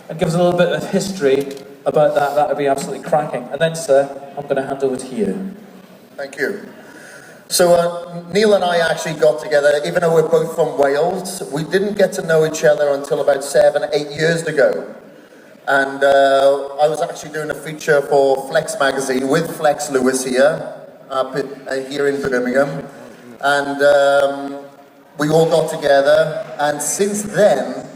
and give us a little bit of history about that, that would be absolutely cracking. And then, sir, I'm going to hand over to you. Thank you. So Neil and I actually got together, even though we're both from Wales, we didn't get to know each other until about 7, 8 years ago. And I was actually doing a feature for Flex magazine with Flex Lewis here, here in Birmingham. And we all got together, and since then,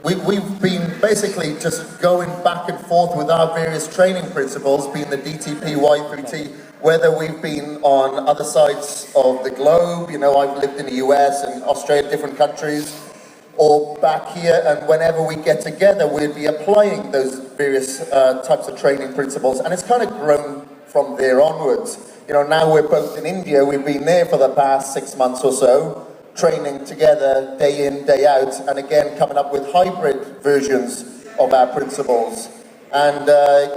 we've been basically just going back and forth with our various training principles, being the DTP, Y3T, whether we've been on other sides of the globe, you know, I've lived in the US and Australia, different countries, or back here, and whenever we get together, we'll be applying those various types of training principles, and it's kind of grown from there onwards. You know, now we're both in India, we've been there for the past 6 months or so, training together day in, day out, and again coming up with hybrid versions of our principles. And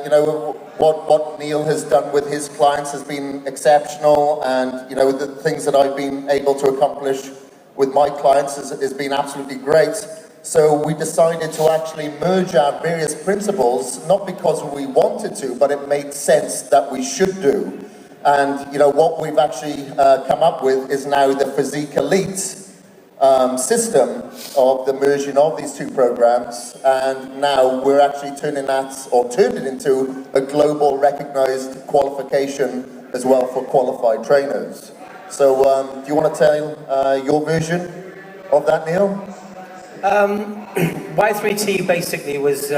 you know, what Neil has done with his clients has been exceptional, and you know, the things that I've been able to accomplish with my clients has been absolutely great. So we decided to actually merge our various principles, not because we wanted to, but it made sense that we should do. And you know, what we've actually come up with is now the Physique Elite system of the merging of these two programs, and now we're actually turned it into a global recognized qualification as well for qualified trainers. So do you want to tell your version of that, Neil? Y3T basically was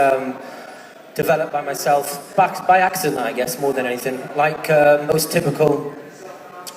developed by myself, by accident I guess, more than anything. Like most typical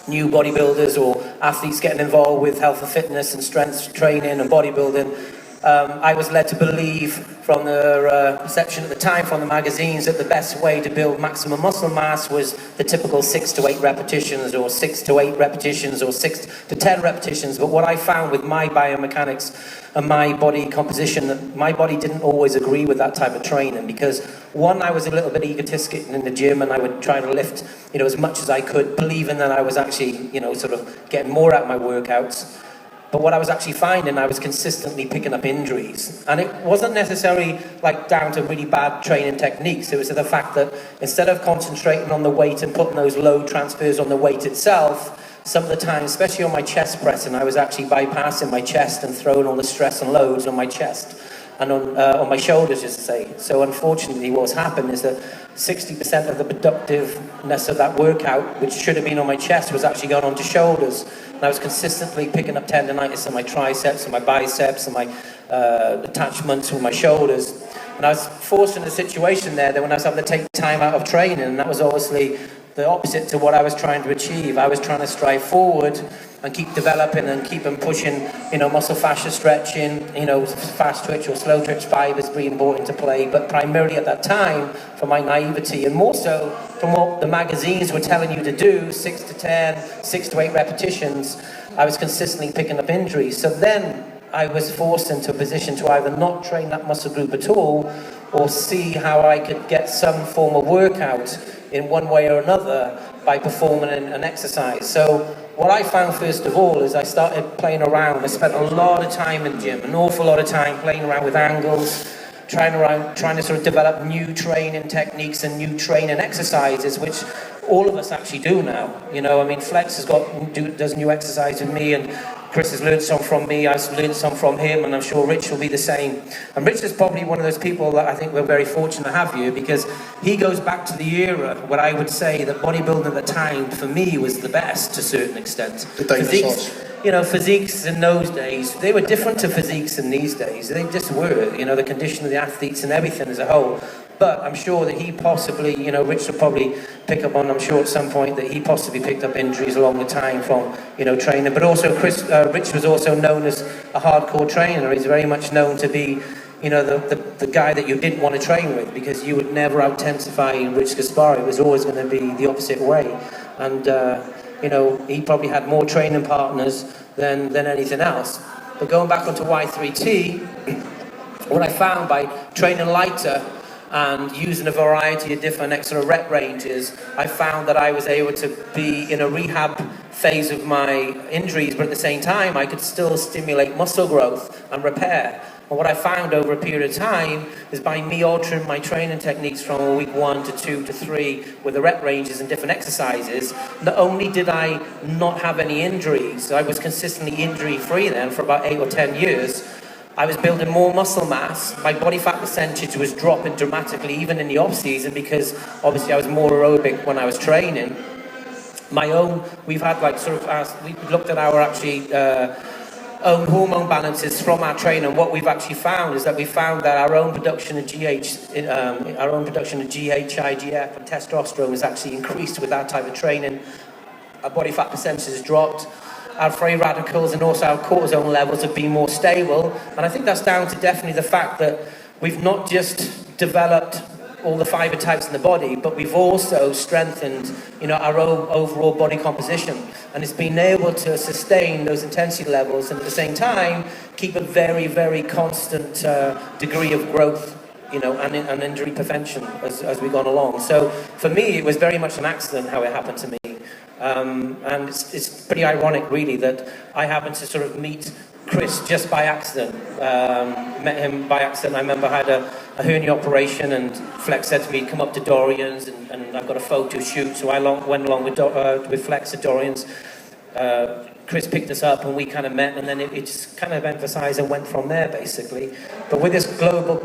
new bodybuilders or athletes getting involved with health and fitness and strength training and bodybuilding, I was led to believe from the perception at the time from the magazines that the best way to build maximum muscle mass was the typical 6 to 8 repetitions or 6 to 8 repetitions or 6 to 10 repetitions. But what I found with my biomechanics and my body composition, that my body didn't always agree with that type of training, because one, I was a little bit egotistic in the gym, and I would try to lift, you know, as much as I could, believing that I was actually, you know, sort of getting more out of my workouts. But what I was actually finding, I was consistently picking up injuries. And it wasn't necessarily like down to really bad training techniques. It was the fact that instead of concentrating on the weight and putting those load transfers on the weight itself, some of the time, especially on my chest pressing, I was actually bypassing my chest and throwing all the stress and loads on my chest and on my shoulders, just to say. So unfortunately, what's happened is that 60% of the productiveness of that workout, which should have been on my chest, was actually going on to shoulders. And I was consistently picking up tendonitis in my triceps and my biceps and my attachments with my shoulders. And I was forced in a situation there that when I was having to take time out of training, and that was obviously the opposite to what I was trying to achieve. I was trying to strive forward and keep developing and keep them pushing, you know, muscle fascia stretching, you know, fast twitch or slow twitch fibers being brought into play, but primarily at that time, from my naivety and more so from what the magazines were telling you to do, 6 to 10, 6 to 8 repetitions, I was consistently picking up injuries. So then I was forced into a position to either not train that muscle group at all, or see how I could get some form of workout in one way or another by performing an exercise. So what I found first of all is I started playing around. I spent a lot of time in the gym, an awful lot of time playing around with angles, trying to sort of develop new training techniques and new training exercises, which all of us actually do now. You know, I mean, Flex does new exercise with me, and Kris has learned some from me, I've learned some from him, and I'm sure Rich will be the same. And Rich is probably one of those people that I think we're very fortunate to have here, because he goes back to the era where I would say that bodybuilding at the time, for me, was the best to a certain extent. Physiques in those days, they were different to physiques in these days. They just were, you know, the condition of the athletes and everything as a whole. But I'm sure that he possibly, you know, Rich will probably pick up on, I'm sure at some point, that he possibly picked up injuries along the time from, you know, training. But also Rich was also known as a hardcore trainer. He's very much known to be, you know, the guy that you didn't want to train with, because you would never out-intensify Rich Gaspari. It was always going to be the opposite way. And, you know, he probably had more training partners than anything else. But going back onto Y3T, what I found by training lighter and using a variety of different extra rep ranges, I found that I was able to be in a rehab phase of my injuries, but at the same time I could still stimulate muscle growth and repair. And what I found over a period of time is by me altering my training techniques from week 1 to 2 to 3 with the rep ranges and different exercises, not only did I not have any injuries, I was consistently injury free then for about 8 or 10 years. I was building more muscle mass. My body fat percentage was dropping dramatically even in the off season because obviously I was more aerobic when I was training. We've had like we've looked at our actually own hormone balances from our trainer, and what we've actually found is that our own production of IGF and testosterone is actually increased with that type of training. Our body fat percentage has dropped. Our free radicals and also our cortisol levels have been more stable, and I think that's down to definitely the fact that we've not just developed all the fiber types in the body, but we've also strengthened, our own overall body composition, and it's been able to sustain those intensity levels and at the same time keep a very, very constant degree of growth, and injury prevention as we've gone along. So for me, it was very much an accident how it happened to me, and it's pretty ironic, really, that I happened to sort of meet Kris just by accident. Met him by accident. I remember I had a hernia operation, and Flex said to me, come up to Dorian's, and I've got a photo shoot, so I went along with Flex at Dorian's. Kris picked us up and we kind of met, and then it just kind of emphasised and went from there, basically. But with this global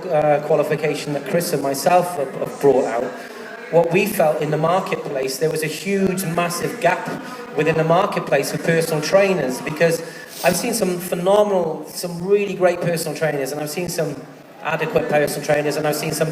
qualification that Kris and myself have brought out, what we felt in the marketplace, there was a huge, massive gap within the marketplace for personal trainers, because I've seen some really great personal trainers, and I've seen some adequate personal trainers, and I've seen some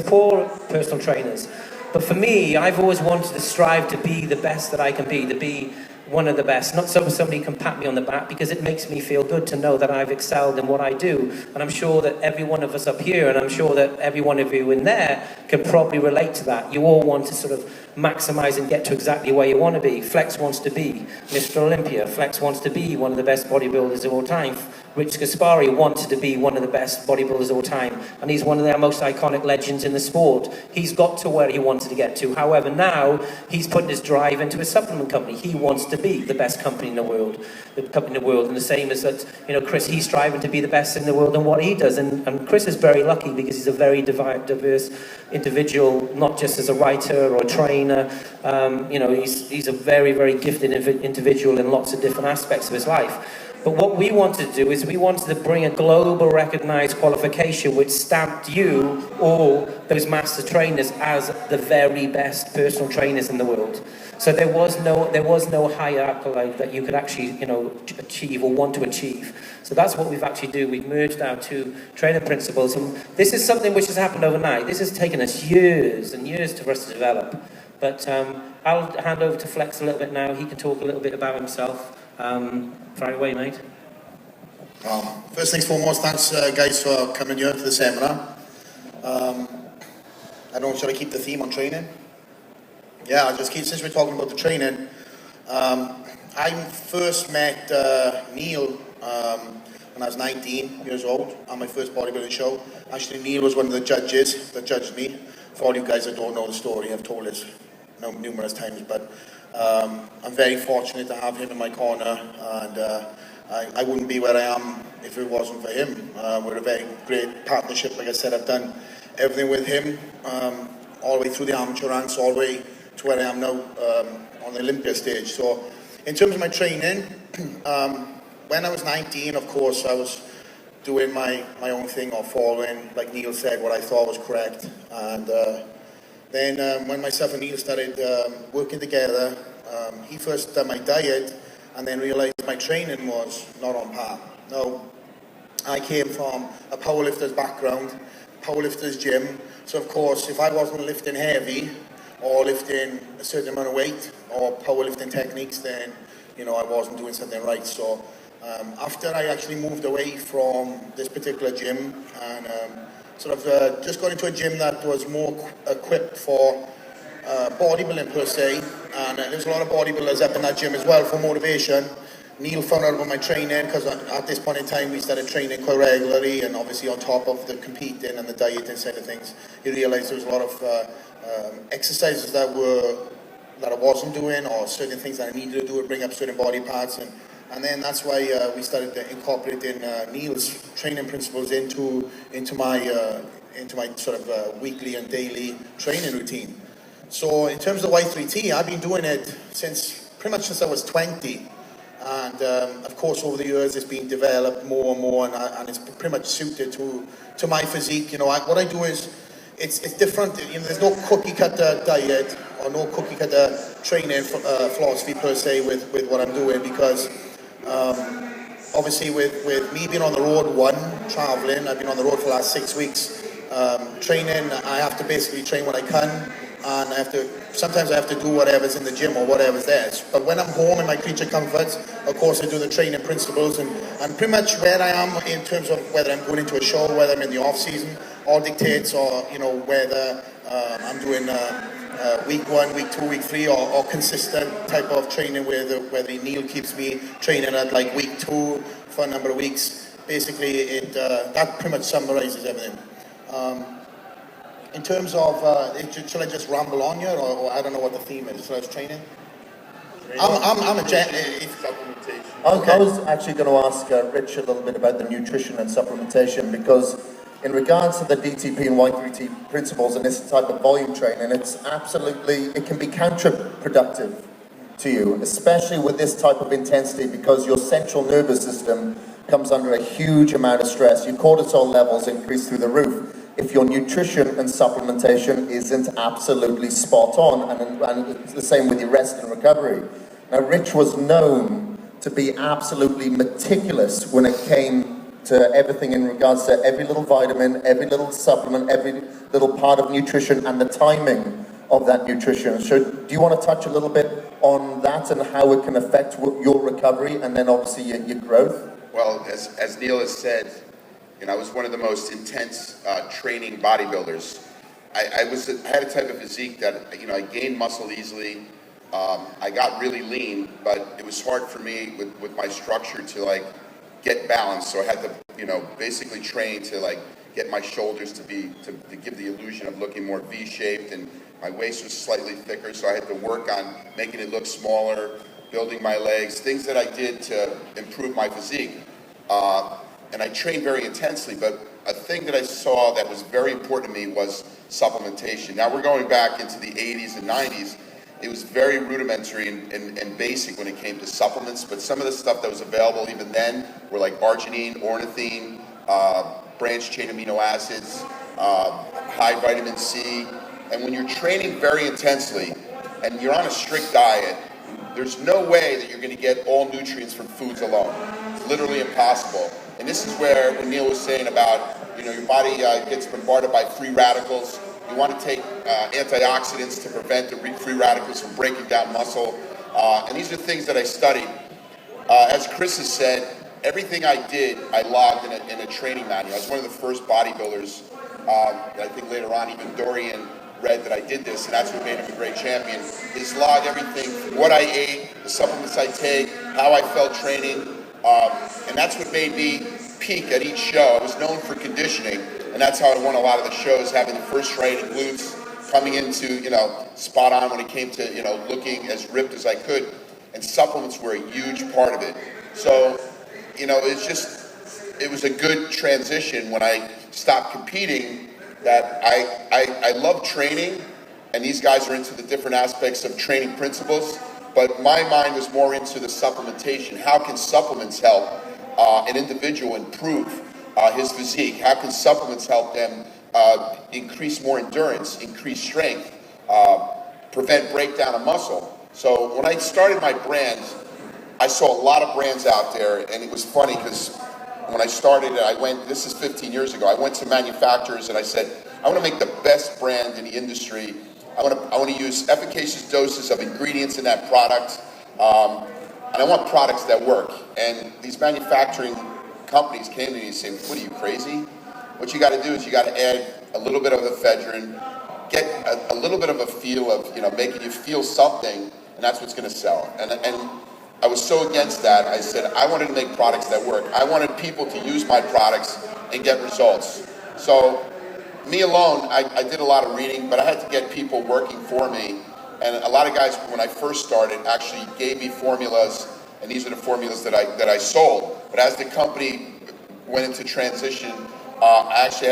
poor personal trainers. But for me, I've always wanted to strive to be the best that I can be, to be one of the best, not so somebody can pat me on the back, because it makes me feel good to know that I've excelled in what I do. And I'm sure that every one of us up here, and I'm sure that every one of you in there, can probably relate to that. You all want to sort of maximize and get to exactly where you want to be. Flex wants to be Mr. Olympia. Flex wants to be one of the best bodybuilders of all time. Rich Gaspari wanted to be one of the best bodybuilders of all time, and he's one of the most iconic legends in the sport. He's got to where he wanted to get to. However, now he's putting his drive into a supplement company. He wants to be the best company in the world, and the same as that, Kris, he's striving to be the best in the world in what he does. And Kris is very lucky because he's a very diverse individual, not just as a writer or a trainer. He's a very, very gifted individual in lots of different aspects of his life. But what we wanted to do is we wanted to bring a global recognized qualification which stamped you, all those master trainers, as the very best personal trainers in the world. So there was no higher accolade that you could actually, achieve or want to achieve. So that's what we've actually do. We've merged our two training principles, and this is something which has happened overnight. This has taken us years and years for us to develop. But I'll hand over to Flex a little bit now. He can talk a little bit about himself. Fire away, mate. First things foremost, thanks guys for coming here to the seminar. I don't know, should I keep the theme on training? Yeah, I'll just keep, since we're talking about the training. I first met Neil when I was 19 years old on my first bodybuilding show. Actually, Neil was one of the judges that judged me. For all you guys that don't know the story, I've told it numerous times, but I'm very fortunate to have him in my corner, and I wouldn't be where I am if it wasn't for him. We're a very great partnership. Like I said, I've done everything with him, all the way through the amateur ranks, all the way to where I am now on the Olympia stage. So in terms of my training, when I was 19, of course, I was doing my own thing, or following, like Neil said, what I thought was correct. And then when myself and Neil started working together, he first done my diet and then realised my training was not on par. Now, I came from a powerlifter's background, powerlifter's gym, so of course if I wasn't lifting heavy or lifting a certain amount of weight or powerlifting techniques, then I wasn't doing something right. So after I actually moved away from this particular gym and just got into a gym that was more equipped for bodybuilding per se, and there's a lot of bodybuilders up in that gym as well for motivation. Neil found out about my training, because at this point in time we started training quite regularly, and obviously on top of the competing and the dieting side of things, he realised there was a lot of exercises that I wasn't doing, or certain things that I needed to do to bring up certain body parts, and And then that's why we started incorporating Neil's training principles into my sort of weekly and daily training routine. So in terms of Y3T, I've been doing it pretty much since I was 20. And of course, over the years, it's been developed more and more, and it's pretty much suited to my physique. You know, what I do is, it's different. You know, there's no cookie cutter diet or no cookie cutter training philosophy per se with what I'm doing, because obviously with me being on the road, traveling, I've been on the road for the last 6 weeks. Training, I have to basically train when I can, and sometimes I have to do whatever's in the gym or whatever's there. But when I'm home in my creature comforts, of course I do the training principles, and pretty much where I am in terms of whether I'm going into a show, whether I'm in the off season, all dictates, or you know, whether I'm doing week 1, week 2, week 3, or consistent type of training where Neil keeps me training at like week 2 for a number of weeks. Basically, that pretty much summarizes everything. In terms of, should I just ramble on here, or I don't know what the theme is? So I was training. I'm a supplementation. I was actually going to ask Rich a little bit about the nutrition and supplementation, because in regards to the DTP and Y3T principles and this type of volume training, it can be counterproductive to you, especially with this type of intensity, because your central nervous system comes under a huge amount of stress. Your cortisol levels increase through the roof if your nutrition and supplementation isn't absolutely spot on, and it's the same with your rest and recovery. Now, Rich was known to be absolutely meticulous when it came to everything in regards to every little vitamin, every little supplement, every little part of nutrition, and the timing of that nutrition. So do you want to touch a little bit on that and how it can affect your recovery and then obviously your growth? Well, as Neil has said, you know, I was one of the most intense training bodybuilders. I had a type of physique that, you know, I gained muscle easily. I got really lean, but it was hard for me with my structure to like get balanced. So I had to, you know, basically train to like get my shoulders to give the illusion of looking more V-shaped, and my waist was slightly thicker. So I had to work on making it look smaller, building my legs, things that I did to improve my physique. And I trained very intensely, but a thing that I saw that was very important to me was supplementation. Now we're going back into the 80s and 90s. It was very rudimentary and basic when it came to supplements, but some of the stuff that was available even then were like arginine, ornithine, branched chain amino acids, high vitamin C. And when you're training very intensely and you're on a strict diet, there's no way that you're going to get all nutrients from foods alone. It's literally impossible. And this is where when Neil was saying about, you know, your body gets bombarded by free radicals. You want to take antioxidants to prevent the free radicals from breaking down muscle. And these are things that I studied. As Kris has said, everything I did, I logged in a training manual. I was one of the first bodybuilders that I think later on even Dorian read that I did this, and that's what made him a great champion, is log everything, what I ate, the supplements I take, how I felt training, and that's what made me peak at each show. I was known for conditioning, and that's how I won a lot of the shows, having the first rated glutes, coming into, you know, spot on when it came to, you know, looking as ripped as I could, and supplements were a huge part of it. So, you know, it was a good transition when I stopped competing, that I love training, and these guys are into the different aspects of training principles, but my mind was more into the supplementation. How can supplements help an individual improve his physique? How can supplements help them increase more endurance, increase strength, prevent breakdown of muscle? So when I started my brand, I saw a lot of brands out there, and it was funny because when I started it, this is 15 years ago, I went to manufacturers and I said, I want to make the best brand in the industry. I want to use efficacious doses of ingredients in that product, and I want products that work. And these manufacturing companies came to me and said, what are you, crazy? What you got to do is you got to add a little bit of ephedrine, get a little bit of a feel of, you know, making you feel something, and that's what's going to sell. And I was so against that. I said I wanted to make products that work. I wanted people to use my products and get results. So me alone, I did a lot of reading, but I had to get people working for me. And a lot of guys, when I first started, actually gave me formulas and these are the formulas that I sold. But as the company went into transition, I actually had